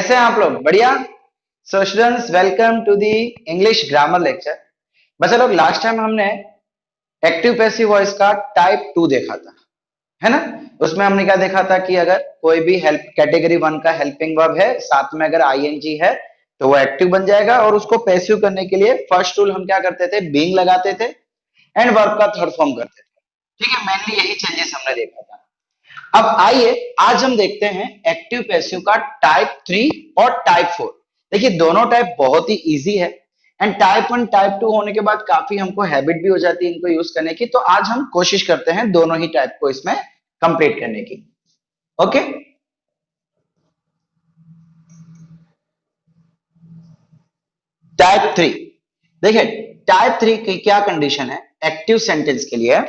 कैसे हैं आप लोग? बढ़िया। So students, welcome to the English grammar lecture. बच्चा लोग, लास्ट टाइम हमने एक्टिव पैसिव वॉइस का टाइप 2 देखा था, है ना। उसमें हमने क्या देखा था कि अगर कोई भी हेल्प कैटेगरी 1 का हेल्पिंग वर्ब है, साथ में अगर आईएनजी है तो वो एक्टिव बन जाएगा, और उसको पैसिव करने के लिए फर्स्ट रूल हम क्या करते थे, बीइंग लगाते थे एंड वर्ब का थर्ड फॉर्म करते थे। ठीक है, मेनली यही चेंजेस हमने देखा था। अब आइए आज हम देखते हैं एक्टिव पैसिव का टाइप 3 और टाइप 4। देखिए, दोनों टाइप बहुत ही इजी है, एंड टाइप 1 टाइप 2 होने के बाद काफी हमको हैबिट भी हो जाती है इनको यूज करने की। तो आज हम कोशिश करते हैं दोनों ही टाइप को इसमें कंप्लीट करने की। Okay, type 3। देखिए, टाइप 3 की क्या कंडीशन है एक्टिव सेंटेंस के लिए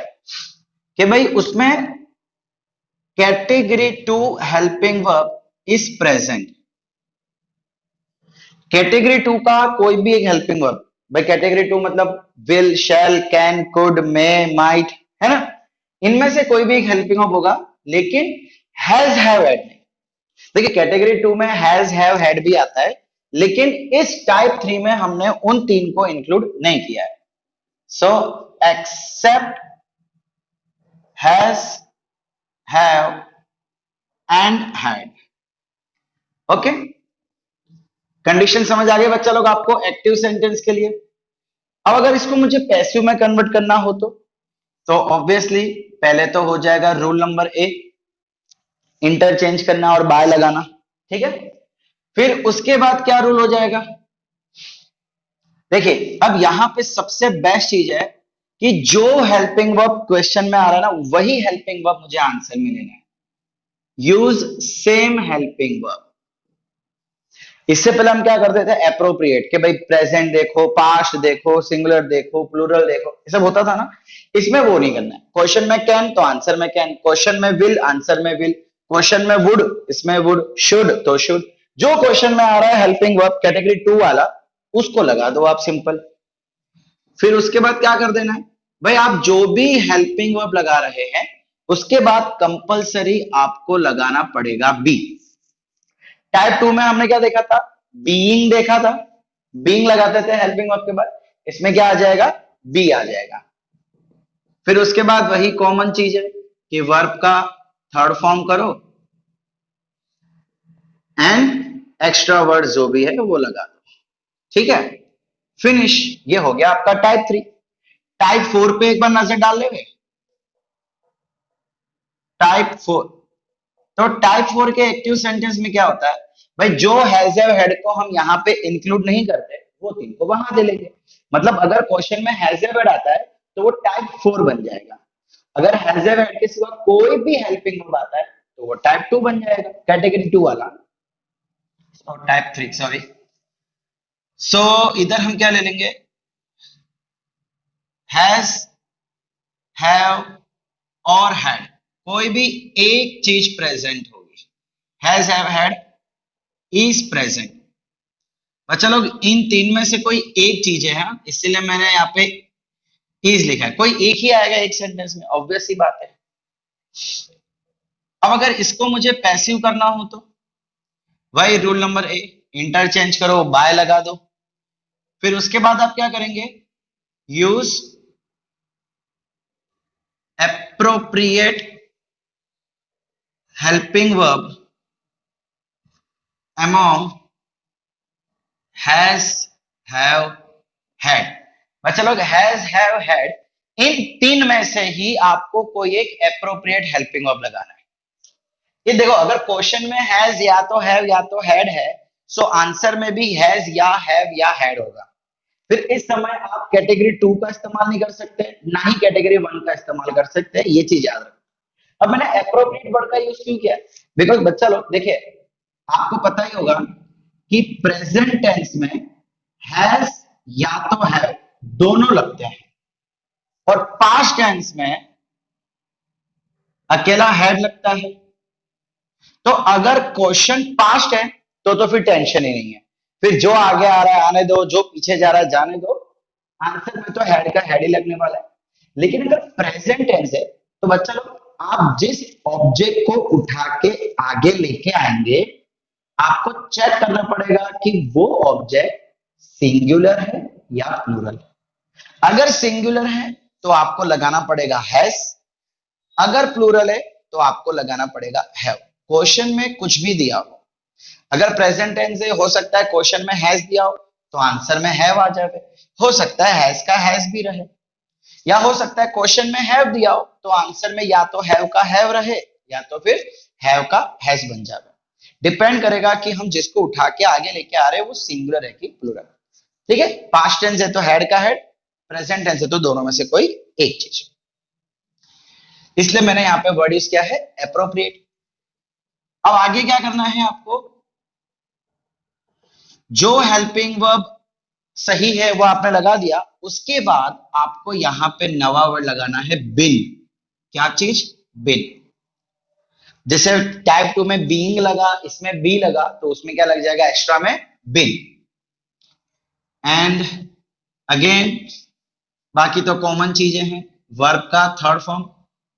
कि भाई उसमें category 2 helping verb is present. Category 2 का कोई भी एक हेल्पिंग वर्ब, भाई कैटेगरी 2 मतलब will, shall, can, could, may, might, है ना। इनमें से कोई भी एक हेल्पिंग वर्ब होगा, लेकिन हैज, हैव, हैड नहीं। देखिए, कैटेगरी 2 में हैज, हैव, हैड भी आता है, लेकिन इस टाइप 3 में हमने उन तीन को इंक्लूड नहीं किया है। So except has, have and had. Okay, condition समझ आ गई बच्चा लोग आपको एक्टिव सेंटेंस के लिए। अब अगर इसको मुझे पैसिव में कन्वर्ट करना हो तो ऑब्वियसली पहले तो हो जाएगा रूल नंबर ए, इंटरचेंज करना और बाय लगाना। ठीक है, फिर उसके बाद क्या रूल हो जाएगा। देखिए, अब यहां पे सबसे बेस्ट चीज है कि जो हेल्पिंग वर्ब क्वेश्चन में आ रहा है ना, वही हेल्पिंग वर्ब मुझे आंसर में लेना है। Use same helping verb. इससे पहले हम क्या करते थे, अप्रोप्रिएट, कि भाई प्रेजेंट देखो, पास्ट देखो, सिंगुलर देखो, प्लूरल देखो, ये सब होता था ना। इसमें वो नहीं करना है। क्वेश्चन में कैन तो आंसर में कैन, क्वेश्चन में विल आंसर में विल, क्वेश्चन में वुड इसमें वुड, शुड तो शुड। जो क्वेश्चन में आ रहा है हेल्पिंग वर्ब कैटेगरी 2 वाला, उसको लगा दो आप, सिंपल। फिर उसके बाद क्या कर देना है, भाई आप जो भी हेल्पिंग वर्ब लगा रहे हैं उसके बाद कंपलसरी आपको लगाना पड़ेगा बी। टाइप 2 में हमने क्या देखा था, बीइंग देखा था। बीइंग लगाते थे हेल्पिंग वर्ब के बाद, इसमें क्या आ जाएगा, बी आ जाएगा। फिर उसके बाद वही कॉमन चीज है कि वर्ब का थर्ड फॉर्म करो एंड एक्स्ट्रा वर्ड जो भी है वो लगा दो। ठीक है, फिनिश। ये हो गया आपका टाइप 3। टाइप 4 पे एक बार नजर डाल लेंगे। टाइप 4, तो टाइप 4 के एक्टिव सेंटेंस में क्या होता है, भाई जो हैज हैव हैड को हम यहाँ पे इंक्लूड नहीं करते, वो तीन को वहां दे लेंगे। मतलब अगर क्वेश्चन में हैज हैव हैड आता है तो वो टाइप 4 बन जाएगा। अगर हैज हैव हैड के सिवा कोई भी हेल्पिंग वर्ब आता है तो वो टाइप 2 बन जाएगा, कैटेगरी 2 वाला। और टाइप 3, सॉरी। सो इधर हम क्या ले लेंगे, हैज, हैव और हैड, कोई भी एक चीज प्रेजेंट होगी। Has, have, had is present. बच्चा लोग, इन तीन में से कोई एक चीज है, हाँ, इसीलिए मैंने यहाँ पे इज लिखा है। कोई एक ही आएगा एक सेंटेंस में, ऑब्वियस सी बात है। अब अगर इसको मुझे पैसिव करना हो तो वही रूल नंबर ए, इंटरचेंज करो, बाय लगा दो। फिर उसके बाद आप क्या करेंगे, use appropriate helping verb among has, have, had. बच्चा लोग, हैज, हैव, हैड, इन तीन में से ही आपको कोई एक एप्रोप्रिएट हेल्पिंग वर्ब लगाना है। ये देखो, अगर क्वेश्चन में हैज या तो हैव या तो हैड है, सो आंसर में भी हैज या हैव या हैड होगा। फिर इस समय आप कैटेगरी 2 का इस्तेमाल नहीं कर सकते, ना ही कैटेगरी 1 का इस्तेमाल कर सकते हैं, ये चीज याद रखो। अब मैंने एप्रोप्रिएट वर्ड का यूज क्यों किया, बिकॉज बच्चा लोग देखिए, आपको पता ही होगा कि प्रेजेंट टेंस में हैज या तो हैव दोनों लगते हैं, और पास्ट टेंस में अकेला हैड लगता है। तो अगर क्वेश्चन पास्ट है तो फिर टेंशन ही नहीं है, फिर जो आगे आ रहा है आने दो, जो पीछे जा रहा है जाने दो, आंसर में तो हेड का हेड ही लगने वाला है। लेकिन अगर प्रेजेंट टेंस है तो बच्चा लोग, आप जिस ऑब्जेक्ट को उठा के आगे लेके आएंगे आपको चेक करना पड़ेगा कि वो ऑब्जेक्ट सिंगुलर है या प्लूरल है। अगर सिंगुलर है तो आपको लगाना पड़ेगा हैज, अगर प्लूरल है तो आपको लगाना पड़ेगा हैव। क्वेश्चन में कुछ भी दिया हो, अगर प्रेजेंट टेंस है हो सकता है क्वेश्चन में हैज दिया हो तो आंसर में हैव आ जाए, हो सकता है हैज का हैज भी रहे, या हो सकता है क्वेश्चन में हैव दिया हो तो आंसर में या तो हैव का हैव रहे या तो फिर हैव का हैज बन जाए। डिपेंड करेगा कि हम जिसको उठा के आगे लेके आ रहे हैं वो सिंगुलर है कि प्लूरल। ठीक है, पास्ट टेंस है तो हेड का हेड, प्रेजेंट टेंस है तो दोनों में से कोई एक चीज, इसलिए मैंने यहां पे वर्ड यूज किया है एप्रोप्रिएट। अब आगे क्या करना है आपको, जो हेल्पिंग वर्ब सही है वो आपने लगा दिया, उसके बाद आपको यहां पे नवा वर्ड लगाना है बिन। क्या चीज? बिन। जैसे टाइप 2 में बीइंग लगा, इसमें बी लगा, तो उसमें क्या लग जाएगा एक्स्ट्रा में? बिन। एंड अगेन बाकी तो कॉमन चीजें हैं, वर्ब का थर्ड फॉर्म।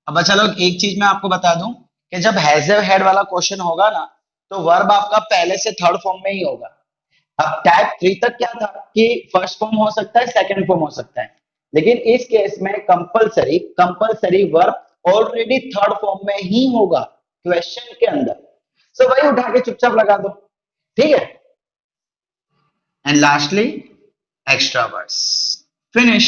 अब अच्छा लोग एक चीज मैं आपको बता दूं कि जब हैज हेड वाला क्वेश्चन होगा ना तो वर्ब आपका पहले से थर्ड फॉर्म में ही होगा। अब टाइप 3 तक क्या था कि फर्स्ट फॉर्म हो सकता है, सेकंड फॉर्म हो सकता है, लेकिन इस केस में compulsory compulsory verb already third form में ही होगा क्वेश्चन के अंदर। सो वही उठा के चुपचाप लगा दो, ठीक है। And lastly extra words, finish.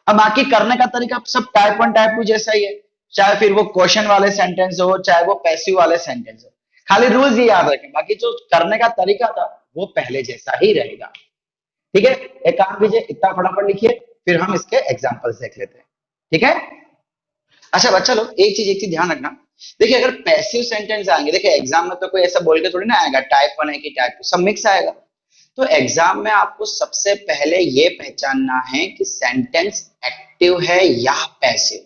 अब बाकी करने का तरीका सब टाइप 1 टाइप 2 जैसा ही है, चाहे फिर वो क्वेश्चन वाले सेंटेंस हो चाहे वो पैसिव वाले सेंटेंस हो, खाली रूल्स ये याद रखें, बाकी जो करने का तरीका था वो पहले जैसा ही रहेगा। ठीक है, एक काम कीजिए, इतना फटाफट लिखिए फिर हम इसके एग्जांपल्स देख लेते हैं। ठीक है। अच्छा बच्चा लोग एक चीज ध्यान रखना, देखिए अगर पैसिव सेंटेंस आएंगे, देखिए एग्जाम में तो कोई ऐसा बोल के थोड़ी ना आएगा टाइप 1 है कि टाइप 2, सब मिक्स आएगा। तो एग्जाम में आपको सबसे पहले ये पहचानना है कि सेंटेंस एक्टिव है या पैसिव।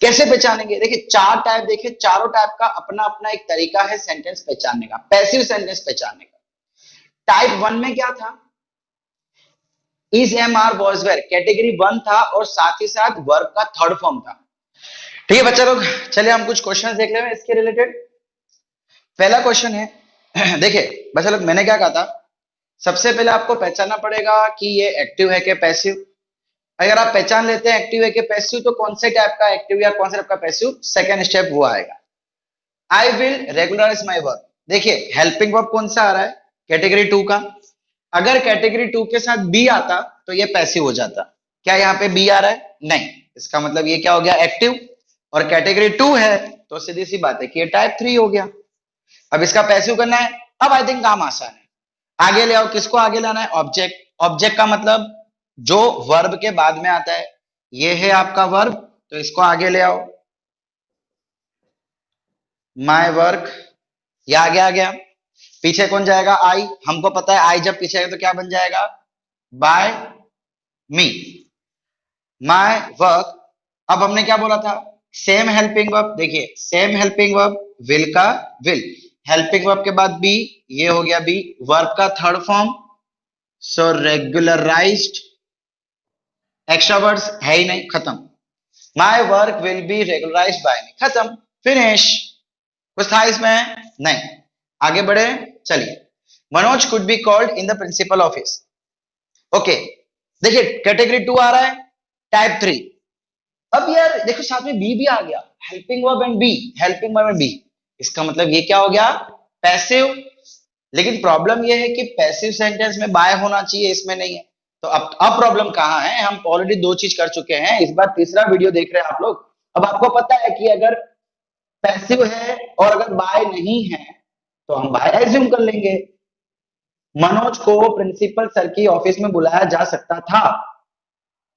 कैसे पहचानेंगे? देखिए चार टाइप, देखिए चारों टाइप का अपना अपना एक तरीका है सेंटेंस पहचानने का, पैसिव सेंटेंस पहचानने का। टाइप 1 में क्या था? Is, am, are, was, were category 1 था और साथ ही साथ वर्ब का थर्ड फॉर्म था। ठीक है बच्चा लोग, चलिए हम कुछ क्वेश्चन देख लेंगे इसके रिलेटेड। पहला क्वेश्चन है देखिए बच्चा लोग, मैंने क्या कहा था, सबसे पहले आपको पहचानना पड़ेगा कि ये एक्टिव है कि पैसिव। अगर आप पहचान लेते हैं एक्टिव है कि पैसिव, तो कौन से टाइप का एक्टिव या कौन से टाइप का पैसिव, सेकंड स्टेप वो आएगा। I will regularise my work, देखिए हेल्पिंग वर्ब कौन सा आ रहा है? कैटेगरी 2 का। अगर कैटेगरी 2 के साथ बी आता तो ये पैसिव हो जाता। क्या यहाँ पे बी आ रहा है? नहीं, इसका मतलब ये क्या हो गया? एक्टिव। और कैटेगरी 2 है तो सीधी सी बात है कि ये टाइप 3 हो गया। अब इसका पैसिव करना है। अब आई थिंक काम आसान है, आगे ले आओ। किसको आगे लाना है? ऑब्जेक्ट। ऑब्जेक्ट का मतलब जो वर्ब के बाद में आता है, ये है आपका वर्ब, तो इसको आगे ले आओ। माय वर्क, ये आगे आ गया। पीछे कौन जाएगा? आई। हमको पता है आई जब पीछे आएगा तो क्या बन जाएगा? By me. My work. अब हमने क्या बोला था? Same helping verb. देखिए सेम हेल्पिंग वर्ब, विल का विल, हेल्पिंग वर्ब के बाद बी, ये हो गया बी, वर्ब का third form, so regularised. Extra words है ही नहीं, खत्म। My work will be regularised by me, खत्म, फिनिश। कुछ था इसमें? नहीं। आगे बढ़े, चलिए। Manoj could be called in the principal office. Okay, देखिए कैटेगरी 2 आ रहा है, टाइप 3। अब यार देखो साथ में बी भी आ गया, helping verb and be, helping verb and be, इसका मतलब ये क्या हो गया? पैसिव। लेकिन प्रॉब्लम ये है कि पैसिव सेंटेंस में बाय होना चाहिए, इसमें नहीं है। तो अब प्रॉब्लम कहां है? हम ऑलरेडी 2 चीज कर चुके हैं, इस बार तीसरा वीडियो देख रहे हैं आप लोग। अब आपको पता है कि अगर पैसिव है और अगर बाय नहीं है तो हम बाय एज्यूम कर लेंगे। मनोज को प्रिंसिपल सर की ऑफिस में बुलाया जा सकता था।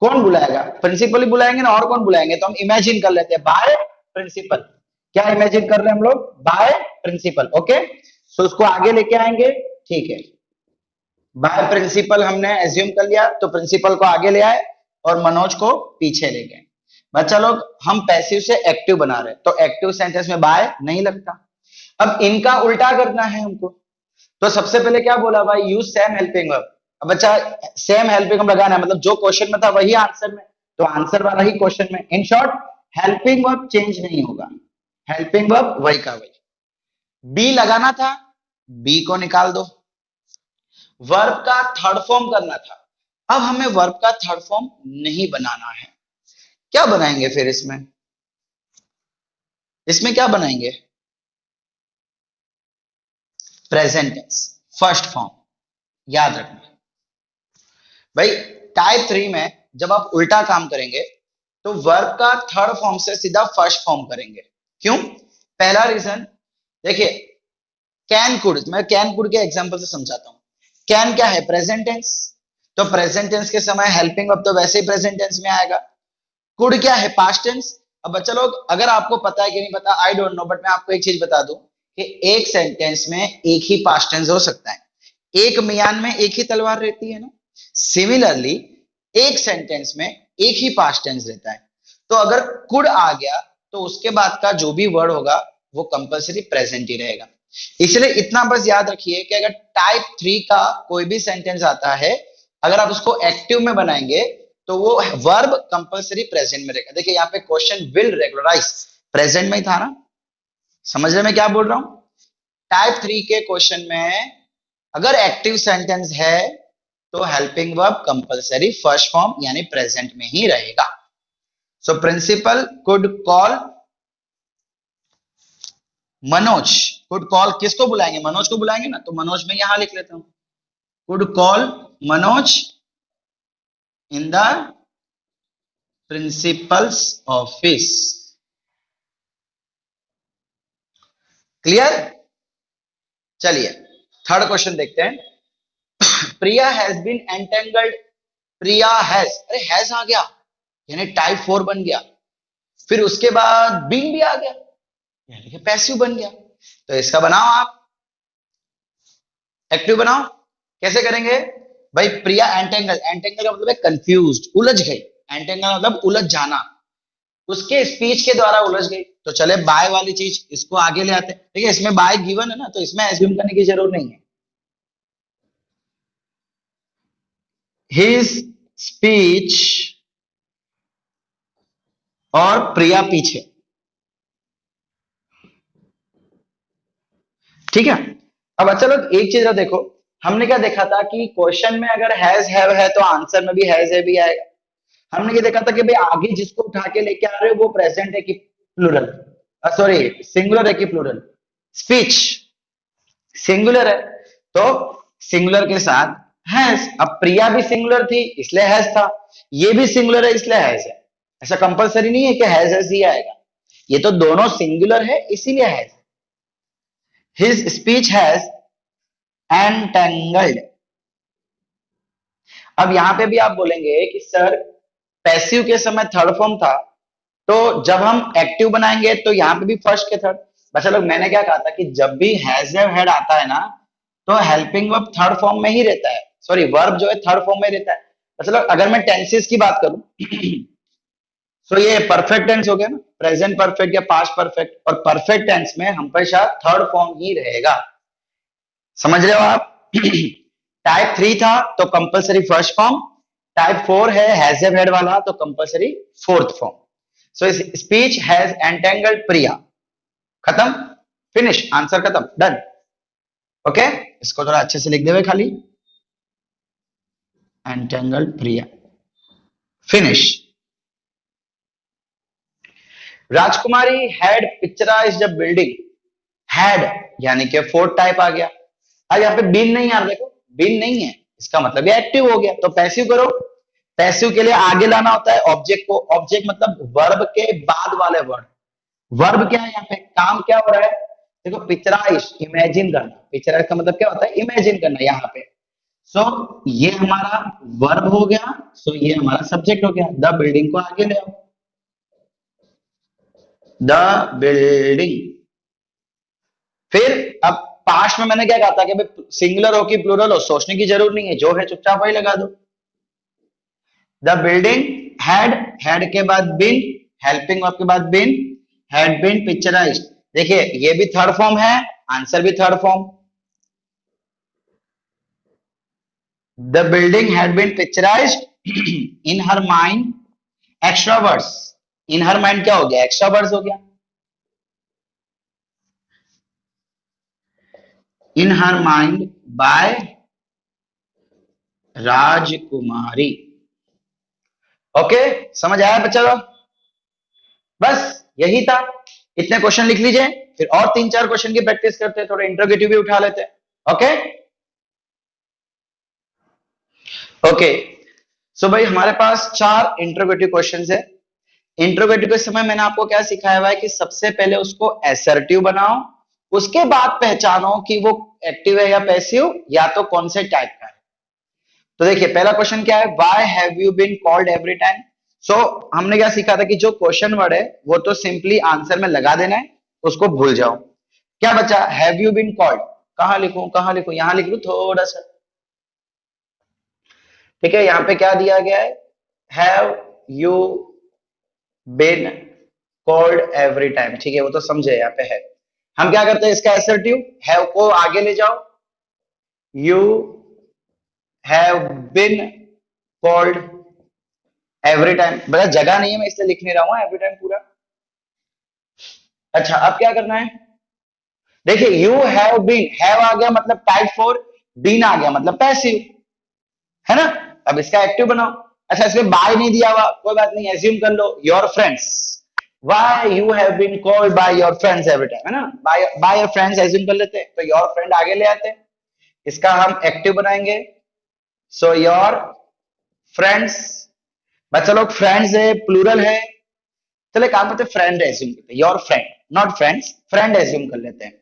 कौन बुलाएगा? प्रिंसिपल ही बुलाएंगे ना, और कौन बुलाएंगे? तो हम इमेजिन कर लेते हैं बाय प्रिंसिपल। क्या इमेजिन कर रहे हैं हम लोग? By principle. ओके, सो उसको आगे लेके आएंगे। ठीक है, बाय प्रिंसिपल हमने एज्यूम कर लिया, तो प्रिंसिपल को आगे ले आए और मनोज को पीछे ले गए। बच्चा लोग हम पैसिव से एक्टिव बना रहे हैं, तो एक्टिव सेंटेंस में बाय नहीं लगता। अब इनका उल्टा करना है हमको, तो सबसे पहले क्या बोला भाई? Use same helping verb. अब बच्चा सेम हेल्पिंग वर्ब लगाना है, मतलब जो क्वेश्चन में था वही आंसर में, तो आंसर वाला ही क्वेश्चन में। In short helping verb change नहीं होगा, हेल्पिंग वर्ब वही का वही। बी लगाना था, बी को निकाल दो। वर्ब का थर्ड फॉर्म करना था, अब हमें वर्ब का थर्ड फॉर्म नहीं बनाना है। क्या बनाएंगे फिर इसमें? इसमें क्या बनाएंगे? Present tense first form. याद रखना भाई, टाइप 3 में जब आप उल्टा काम करेंगे तो वर्ब का थर्ड फॉर्म से सीधा फर्स्ट फॉर्म करेंगे। क्यों? पहला रीजन देखिए, कैन कुड, मैं कैन कुड के एग्जांपल से समझाता हूं। कैन क्या है? Present tense. तो प्रेजेंट टेंस के समय हेल्पिंग वर्ब तो वैसे ही प्रेजेंट टेंस में आएगा। कुड क्या है? Past tense. अब बच्चा लोग, अगर आपको पता है कि नहीं पता आई डोंट नो, बट मैं आपको एक चीज बता दूं कि एक सेंटेंस में एक ही पास्ट टेंस हो सकता है। एक मियान में एक ही तलवार रहती है ना, सिमिलरली एक सेंटेंस में एक ही पास्ट टेंस रहता है। तो अगर कुड आ गया तो उसके बाद का जो भी वर्ड होगा वो कंपलसरी प्रेजेंट ही रहेगा। इसलिए इतना बस याद रखिए कि अगर टाइप 3 का कोई भी सेंटेंस आता है, अगर आप उसको एक्टिव में बनाएंगे तो वो वर्ब कंपलसरी प्रेजेंट में रहेगा। देखिए यहाँ पे क्वेश्चन विल रेगुलराइज, प्रेजेंट में ही था ना। समझ रहे मैं क्या बोल रहा हूं? टाइप 3 के क्वेश्चन में अगर एक्टिव सेंटेंस है तो helping verb compulsory first form यानी प्रेजेंट में ही रहेगा। So principal could call Manoj. Could call किसको बुलाएंगे? मनोज को बुलाएंगे ना, तो मनोज में यहां लिख लेता हूं, could call Manoj in the principal's office. Clear? चलिए थर्ड क्वेश्चन देखते हैं। Priya has been entangled. Priya has, अरे हैज आ गया यानी टाइप 4 बन गया। फिर उसके बाद बीन भी आ गया यानी कि पैसिव बन गया। तो इसका बनाओ आप, एक्टिव बनाओ। कैसे करेंगे भाई? प्रिया एंटेंगल, एंटेंगल का मतलब है कंफ्यूज्ड, उलझ गई। एंटेंगल मतलब उलझ जाना, उसके स्पीच के द्वारा उलझ गई। तो चले बाय वाली चीज इसको आगे ले आते हैं। देखिए इसमें बाय गिवन है ना, तो इसमें एज्यूम करने की जरूरत नहीं है। हिज स्पीच और प्रिया पीछे, ठीक है। अब अच्छा लोग एक चीज देखो, हमने क्या देखा था कि क्वेश्चन में अगर हैज हैव है तो आंसर में भी हैज है भी आएगा। हमने ये देखा था कि भाई आगे जिसको उठा के लेके आ रहे हो वो प्रेजेंट है कि प्लूरल, सॉरी सिंगुलर है कि प्लूरल। स्पीच सिंगुलर है तो सिंगुलर के साथ हैज। अब प्रिया भी सिंगुलर थी इसलिए हैज था, ये भी सिंगुलर है इसलिए हैज है। ऐसा कंपलसरी नहीं है कि हैज ही आएगा, ये तो दोनों सिंगुलर है इसीलिए has. His speech has entangled. अब यहां पे भी आप बोलेंगे कि सर पैसिव के समय थर्ड फॉर्म था, तो जब हम एक्टिव बनाएंगे तो यहाँ पे भी फर्स्ट के थर्ड। बच्चा लोग मैंने क्या कहा था कि जब भी हैज हैव हेड आता है ना तो हेल्पिंग वर्ब थर्ड फॉर्म में ही रहता है, सॉरी वर्ब जो है थर्ड फॉर्म में रहता है। बच्चा लोग अगर मैं टेंसेस की बात करूं तो ये परफेक्ट टेंस हो गया ना, प्रेजेंट परफेक्ट या पास्ट परफेक्ट, और परफेक्ट टेंस में हमेशा थर्ड फॉर्म ही रहेगा। समझ रहे हो आप? टाइप 3 था तो कंपलसरी फर्स्ट फॉर्म, टाइप 4 है हैज हैव हेड वाला तो compulsory fourth form. So speech has entangled Priya, खत्म, फिनिश, आंसर खत्म, डन। ओके, इसको थोड़ा अच्छे से लिख दे खाली, entangled Priya, finish. Rajkumari had picturised the building. Had यानी कि फोर्थ टाइप आ गया। अब यहाँ पे बीन नहीं आ रहा, देखो बीन नहीं है, इसका मतलब ये एक्टिव हो गया। तो पैसिव करो, पैसिव के लिए आगे लाना होता है ऑब्जेक्ट को। ऑब्जेक्ट मतलब वर्ब के बाद वाले वर्ड। वर्ब क्या है यहाँ पे, काम क्या हो रहा है? देखो पिक्चराइज, इमेजिन करना। पिक्चराइज का मतलब क्या होता है? इमेजिन करना यहाँ पे। सो ये हमारा वर्ब हो गया, सो ये हमारा सब्जेक्ट हो गया। द बिल्डिंग को आगे ले आओ, द बिल्डिंग। फिर अब पास्ट में मैंने क्या कहा था कि भाई सिंगुलर हो कि प्लूरल हो सोचने की जरूरत नहीं है, जो है चुपचाप वही लगा दो। द बिल्डिंग हैड, हैड के बाद बीन, हेल्पिंग वर्ब के बाद बीन, हैड बीन पिक्चराइज्ड। देखिए ये भी थर्ड फॉर्म है, आंसर भी third form. The building had been picturised in her mind, extra words. In her mind क्या हो गया? एक्स्ट्रा वर्ड्स हो गया। In her mind by Rajkumari. Okay, समझ आया बच्चा लोग? बस यही था। इतने क्वेश्चन लिख लीजिए, फिर और 3-4 क्वेश्चन की प्रैक्टिस करते हैं, थोड़ा इंट्रोगेटिव भी उठा लेते हैं। Okay okay. सो भाई हमारे पास 4 इंट्रोगेटिव क्वेश्चन है। इंट्रोगेटिव के समय मैंने आपको क्या सिखाया हुआ है कि सबसे पहले उसको असर्टिव बनाओ, उसके बाद पहचानो कि वो एक्टिव है या पैसिव, या तो कौन से टाइप का है। तो देखिए पहला क्वेश्चन क्या है, why have you been called every time. So हमने क्या सीखा था कि जो क्वेश्चन वर्ड है वो तो सिंपली आंसर में लगा देना है, उसको भूल जाओ। क्या बचा, हैव यू बीन कॉल्ड, कहां लिखूं कहां लिखूं, यहां लिख लूं थोड़ा सा। ठीक है, यहां पे क्या दिया गया है, have you been called every time. ठीक है, वो तो समझे, यहाँ पे है। हम क्या करते हैं, इसका असर्टिव हैव को आगे ले जाओ, you have been called every time. बड़ा जगह नहीं है, मैं इसलिए लिख नहीं रहा हूं एवरी टाइम पूरा। अच्छा, अब क्या करना है, देखिए यू हैव बीन, हैव आ गया मतलब टाइप फॉर, बीन आ गया मतलब पैसिव, है ना। अब इसका एक्टिव बनाओ। अच्छा, इसमें बाय नहीं दिया हुआ, कोई बात नहीं, एज्यूम कर लो your friends. Why you have been called by your friends every time, है ना, by your friends एज्यूम कर लेते हैं, तो योर फ्रेंड आगे ले आते हैं, इसका हम एक्टिव बनाएंगे। सो योर फ्रेंड्स, बच्चा लोग फ्रेंड्स है प्लूरल है, चले काम करते फ्रेंड एज्यूम करते हैं, your friend not friends, friend assume कर लेते हैं।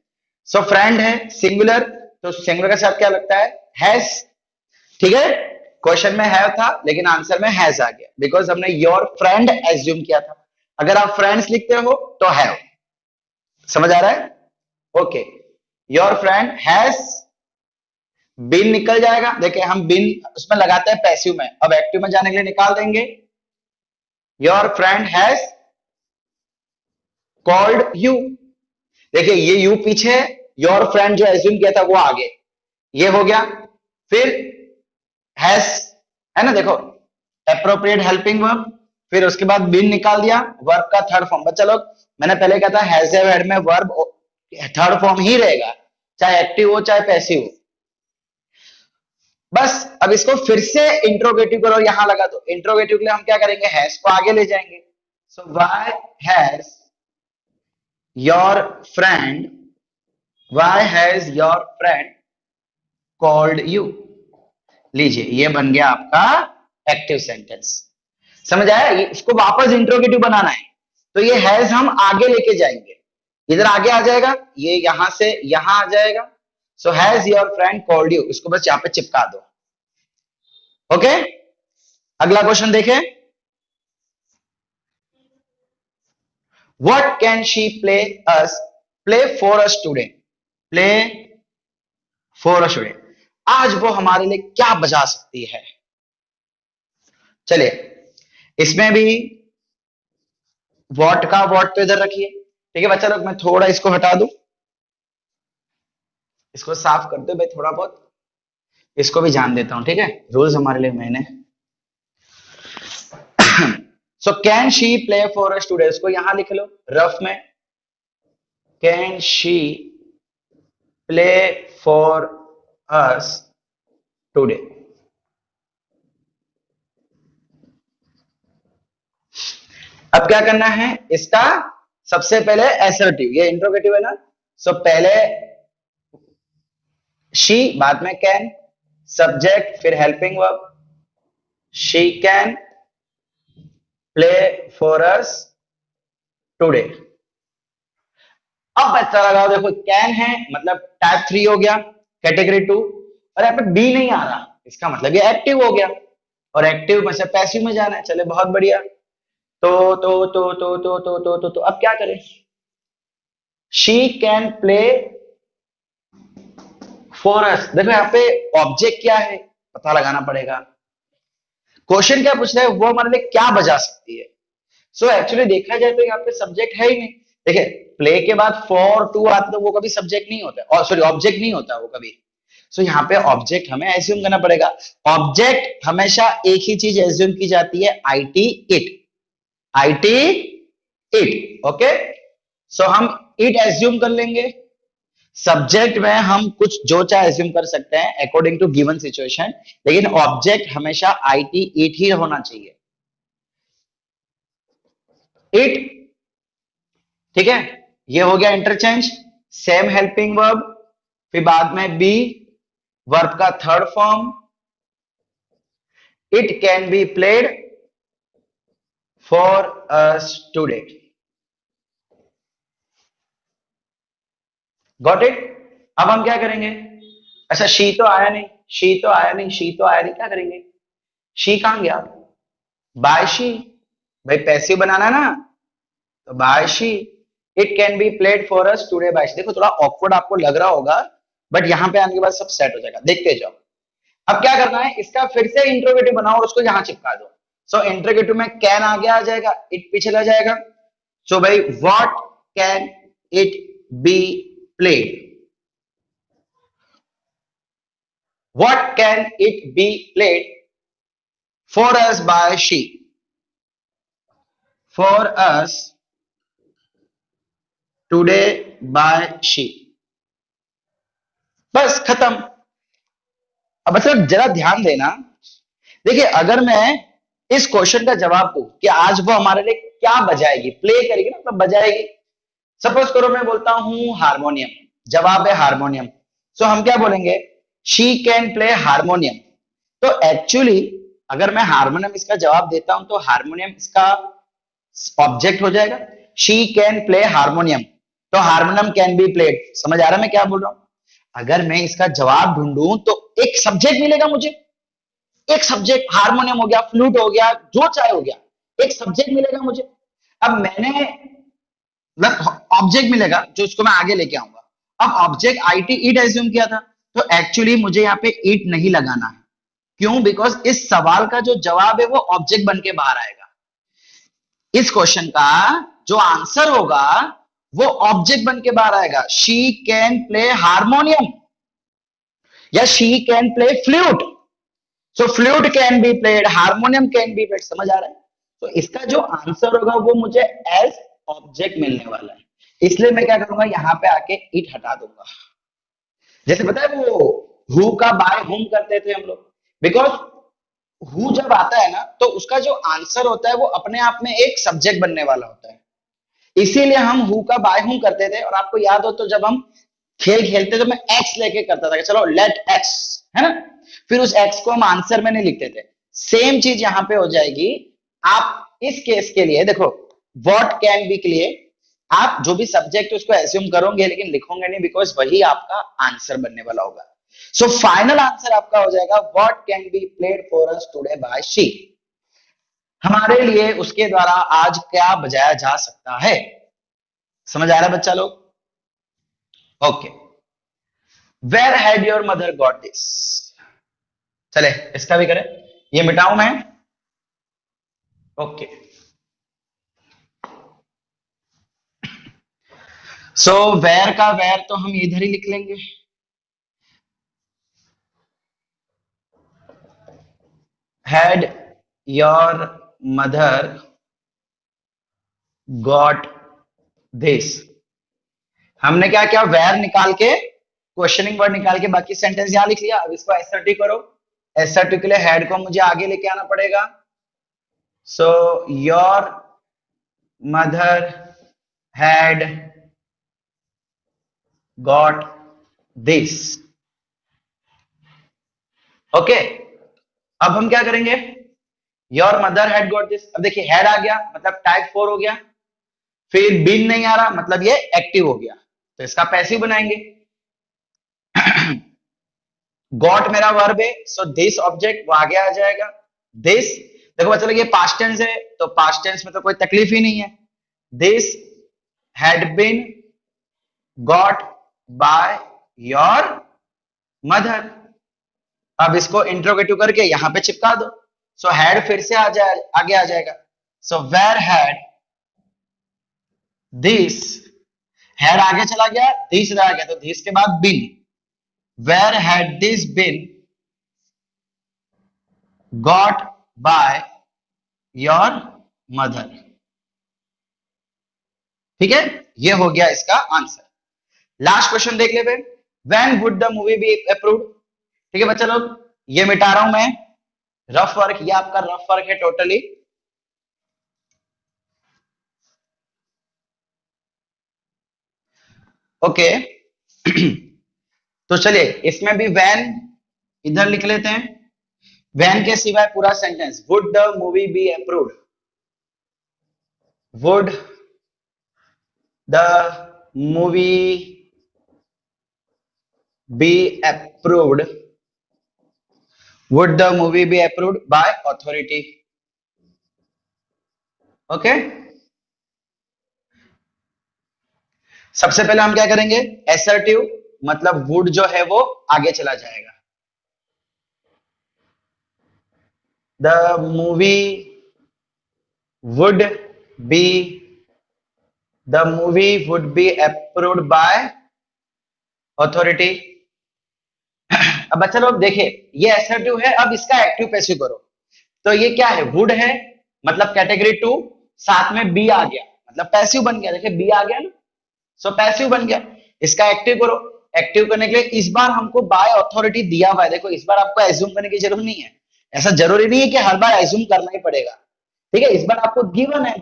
सो फ्रेंड है सिंगुलर, तो सिंगुलर के साथ क्या लगता है, हैज। ठीक है, क्वेश्चन में हैव था लेकिन आंसर में हैज आ गया, बिकॉज हमने योर फ्रेंड एज्यूम किया था। अगर आप फ्रेंड्स लिखते हो तो हैव। समझ आ रहा है? Okay, your friend has been निकल जाएगा, देखिए हम बीन उसमें लगाते हैं पैसिव में, अब एक्टिव में जाने के लिए निकाल देंगे, your friend has called you. देखिए ये यू पीछे, योर फ्रेंड जो एज्यूम किया था वो आगे, ये हो गया। फिर हैज, है ना, देखो एप्रोप्रिएट हेल्पिंग वर्ब, फिर उसके बाद बीन निकाल दिया, वर्ब का थर्ड फॉर्म। बच्चा लोग मैंने पहले कहा था हैज हैव हैड में वर्ब थर्ड फॉर्म ही रहेगा, चाहे एक्टिव हो चाहे पैसिव हो। बस अब इसको फिर से इंट्रोगेटिव करो, यहां लगा दो। इंट्रोगेटिव के लिए हम क्या करेंगे, हैज को आगे ले जाएंगे। So why has your friend, why has your friend called you. लीजिए ये बन गया आपका एक्टिव सेंटेंस। समझ आया? इसको वापस इंट्रोगेटिव बनाना है, तो ये हैज हम आगे लेके जाएंगे, इधर आगे आ जाएगा, ये यहां से यहां आ जाएगा। So has your friend called you, इसको बस यहां पे चिपका दो। ओके, अगला क्वेश्चन देखें, what can she play for us today, play for us today, आज वो हमारे लिए क्या बजा सकती है। चलिए इसमें भी वॉट का वॉट तो इधर रखिए। ठीक है बच्चा लोग, मैं थोड़ा इसको हटा दूं, इसको साफ कर दो भाई थोड़ा बहुत, इसको भी जान देता हूं। ठीक है, रूल्स हमारे लिए मैंने so can she play for us today, इसको यहां लिख लो रफ में, can she play for us today. अब क्या करना है इसका, सबसे पहले असर्टिव, ये इंट्रोगेटिव है ना, सो पहले शी, बाद में कैन, सब्जेक्ट फिर helping verb, she can play for us today. अब अच्छा लगाओ, देखो कैन है मतलब टाइप 3 हो गया, कैटेगरी 2, और यहाँ पे बी नहीं आ रहा, इसका मतलब ये एक्टिव हो गया, और एक्टिव में से पैसिव में जाना है। चले बहुत बढ़िया। तो अब क्या करें, she can play for us. देखो यहाँ पे ऑब्जेक्ट क्या है पता लगाना पड़ेगा, क्वेश्चन क्या पूछ रहा है, वो हमारे लिए क्या बजा सकती है। सो एक्चुअली देखा जाए तो यहाँ पे सब्जेक्ट है ही नहीं। देखिए प्ले के बाद फॉर टू आता तो वो कभी सब्जेक्ट नहीं होता, और सॉरी ऑब्जेक्ट नहीं होता वो कभी। सो यहाँ पे ऑब्जेक्ट हमें एज्यूम करना पड़ेगा। ऑब्जेक्ट हमेशा एक ही चीज एज्यूम की जाती है, IT it, IT it. Okay, so हम इट एज्यूम कर लेंगे, सब्जेक्ट में हम कुछ जो चाहे एज्यूम कर सकते हैं अकॉर्डिंग टू गिवन सिचुएशन, लेकिन ऑब्जेक्ट हमेशा आईटी इट ही होना चाहिए। इट, ठीक है, ये हो गया इंटरचेंज। सेम हेल्पिंग वर्ब, फिर बाद में बी, वर्ब का third form, it can be played for us today. Got it. अब हम क्या करेंगे? अच्छा, शी तो आया नहीं, शी तो आया नहीं, शी तो आया नहीं, क्या करेंगे? शी कहां गया? बाय शी, भाई पैसिव बनाना ना, तो by she. It can be played for us today by she. देखो थोड़ा ऑकवर्ड आपको लग रहा होगा, बट यहां पे आने के बाद सब सेट हो जाएगा, देखते जाओ। अब क्या करना है, इसका फिर से इंट्रोगेटिव बनाओ और उसको यहां चिपका दो। सो इंट्रोगेटिव में कैन आगे आ जाएगा, इट पीछे चला जाएगा। सो भाई what can it be played, what can it be played for us by she, for us today by she. बस खत्म। अब मतलब जरा ध्यान देना, देखिए अगर मैं इस क्वेश्चन का जवाब दूं कि आज वो हमारे लिए क्या बजाएगी, प्ले करेगी ना, मतलब बजाएगी। सपोज करो मैं बोलता हूं हारमोनियम, जवाब है हारमोनियम। सो हम क्या बोलेंगे? She can play harmonium. तो एक्चुअली अगर मैं हारमोनियम इसका जवाब देता हूं तो हारमोनियम इसका ऑब्जेक्ट हो जाएगा। शी कैन प्ले हारमोनियम, तो हारमोनियम कैन बी प्लेड। समझ आ रहा है मैं क्या बोल रहा हूं? अगर मैं इसका जवाब ढूंढूं तो एक सब्जेक्ट मिलेगा मुझे, एक सब्जेक्ट, हारमोनियम हो गया, फ्लूट हो गया, जो चाहे हो गया, एक सब्जेक्ट मिलेगा मुझे। अब मैंने मतलब ऑब्जेक्ट मिलेगा जो इसको मैं आगे लेके आऊंगा। अब ऑब्जेक्ट आईटी इट एज्यूम किया था, तो एक्चुअली मुझे यहाँ पे इट नहीं लगाना है। क्यों? बिकॉज इस सवाल का जो जवाब है वो ऑब्जेक्ट बन के बाहर आएगा। इस क्वेश्चन का जो आंसर होगा वो ऑब्जेक्ट बन के बाहर आएगा। शी कैन प्ले हारमोनियम या she can play flute. So flute can be played, harmonium can be played. समझ आ रहा है? तो इसका जो आंसर होगा वो मुझे एज ऑब्जेक्ट मिलने वाला है। इसलिए मैं क्या करूंगा, यहां पे आके इट हटा दूंगा। जैसे पता है वो हु का बाय हुम करते थे हम लोग, बिकॉज हु जब आता है ना तो उसका जो आंसर होता है वो अपने आप में एक सब्जेक्ट बनने वाला होता है। इसीलिए हम हु का बाय हुम करते थे। और आपको याद हो तो जब हम खेल खेलते तो मैं एक्स लेके करता था कि चलो लेट एक्स, है ना, फिर उस एक्स को हम आंसर में नहीं लिखते थे। सेम चीज यहां पे हो जाएगी। आप इस केस के लिए देखो, व्हाट कैन बी के लिए आप जो भी सब्जेक्ट उसको एज्यूम करोगे लेकिन लिखोगे नहीं, बिकॉज वही आपका आंसर बनने वाला होगा। सो फाइनल आंसर आपका हो जाएगा what can be played for us today by she. हमारे लिए उसके द्वारा आज क्या बजाया जा सकता है। समझ आ रहा है बच्चा लोग? Okay. Where had your mother got this. चले इसका भी करें, ये मिटाऊं मैं। ओके, सो वेयर का वेयर तो हम इधर ही लिख लेंगे। Had your mother got this. हमने क्या किया, वेयर निकाल के, क्वेश्चनिंग वर्ड निकाल के बाकी सेंटेंस यहां लिख लिया। अब इसको एसर्टिव करो। एसर्टिव के लिए हैड को मुझे आगे लेके आना पड़ेगा। So your mother had got this. Okay, अब हम क्या करेंगे, your mother had got this. अब देखिए हैड आ गया मतलब टाइप 4 हो गया, फिर बीन नहीं आ रहा मतलब ये एक्टिव हो गया, तो इसका पैसिव बनाएंगे। गॉट मेरा वर्ब है, सो दिस ऑब्जेक्ट वो आगे आ जाएगा। दिस देखो पता लगे ये पास्ट टेंस है, तो पास्ट टेंस में तो कोई तकलीफ ही नहीं है। This had been got by your mother. अब इसको इंट्रोगेटिव करके यहां पे चिपका दो। सो हैड फिर से आगे आ जाएगा। So where had this, had आगे चला गया, दिस रह गया, तो दिस के बाद been. Where had this been got by your mother. ठीक है, ये हो गया इसका आंसर। लास्ट क्वेश्चन देख ले। When would the movie be approved? ठीक है बच्चा लोग, ये मिटा रहा हूं मैं, रफ वर्क, ये आपका रफ वर्क है टोटली। ओके तो चलिए इसमें भी वैन इधर लिख लेते हैं। वैन के सिवाय पूरा sentence, would the movie be approved, would the movie be approved, would the movie be approved by authority. Okay, सबसे पहले हम क्या करेंगे, एसर्टिव, मतलब वुड जो है वो आगे चला जाएगा। The movie would be, the movie would be approved by authority. अब बच्चा लोग देखिए, ये एसर्टिव है, अब इसका एक्टिव पैसिव करो। तो ये क्या है, वुड है, मतलब कैटेगरी टू, साथ में बी आ गया, मतलब पैसिव बन गया। देखिए बी आ गया ना, सो पैसिव बन गया। इसका एक्टिव करो। एक्टिव करने के लिए इस बार हमको बाय अथॉरिटी दिया हुआ है। देखो इस बार आपको एज्यूम करने की जरूरत नहीं है, ऐसा जरूरी नहीं है कि हर बार एज्यूम करना ही पड़ेगा। ठीक है, इस बार आपको गिवन है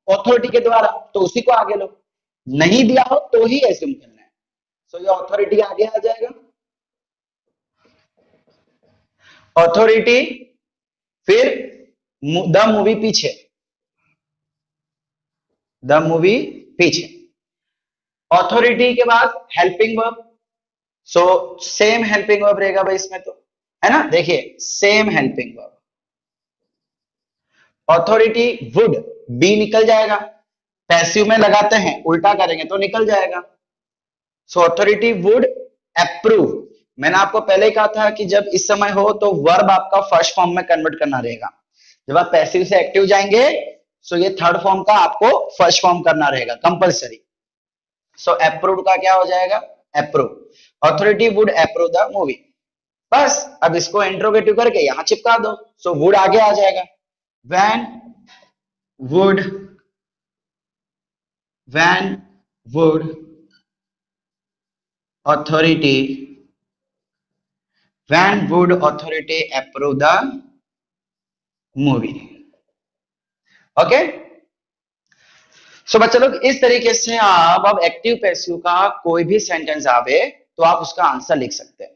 अथॉरिटी के द्वारा, तो उसी को आगे लो। नहीं दिया हो तो ही एज्यूम करना है। सो ये अथॉरिटी आगे आ जाएगा, अथॉरिटी, फिर द मूवी पीछे, द मूवी पीछे, अथॉरिटी के बाद helping verb. So same helping verb रहेगा भाई इसमें, तो है ना, देखिए same helping verb. Authority would, be निकल जाएगा, पैसिव में लगाते हैं उल्टा करेंगे तो निकल जाएगा। So authority would approve. मैंने आपको पहले ही कहा था कि जब इस समय हो तो वर्ब आपका फर्स्ट फॉर्म में कन्वर्ट करना रहेगा। जब आप पैसिव से एक्टिव जाएंगे सो ये थर्ड फॉर्म का आपको फर्स्ट फॉर्म करना रहेगा कंपलसरी। सो अप्रूव का क्या हो जाएगा, approve. Authority would approve the movie. बस अब इसको इंट्रोगेटिव करके यहां चिपका दो, सो वुड आगे आ जाएगा। When would, when would authority, when would authority approve the movie. Okay, so बच्चे लोग इस तरीके से आप अब एक्टिव पैसिव का कोई भी सेंटेंस आवे तो आप उसका आंसर लिख सकते हैं।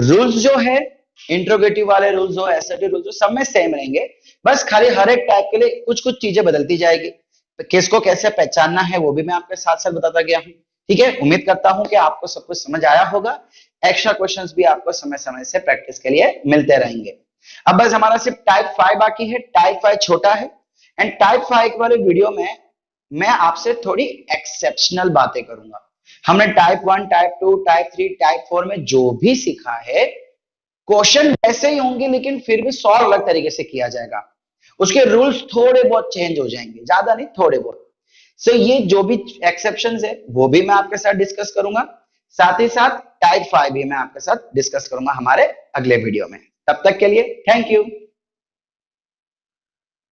रूल्स जो है, इंट्रोगेटिव वाले रूल्स हो, एसर्टिव रूल्स हो, सब में सेम रहेंगे। बस खाली हर एक टाइप के लिए कुछ कुछ चीजें बदलती जाएगी। तो किसको कैसे पहचानना है वो भी मैं आपके साथ साथ बताता गया हूं। ठीक है, उम्मीद करता हूं कि आपको सब कुछ समझ आया होगा। एक्स्ट्रा क्वेश्चंस भी आपको समय समय से प्रैक्टिस के लिए मिलते रहेंगे। अब बस हमारा सिर्फ टाइप 5 बाकी है। टाइप 5 छोटा है, एंड टाइप 5 वाले वीडियो में मैं आपसे थोड़ी एक्सेप्शनल बातें करूंगा। हमने टाइप 1, टाइप 2, टाइप 3, टाइप 4 में जो भी सीखा है, क्वेश्चन वैसे ही होंगे लेकिन फिर भी सॉल्व अलग तरीके से किया जाएगा। उसके रूल्स थोड़े बहुत चेंज हो जाएंगे, ज्यादा नहीं, थोड़े बहुत। सो ये जो भी एक्सेप्शंस है वो भी मैं आपके साथ डिस्कस करूंगा, साथ ही साथ टाइप 5 भी मैं आपके साथ डिस्कस करूंगा हमारे अगले वीडियो में। तब तक के लिए थैंक यू।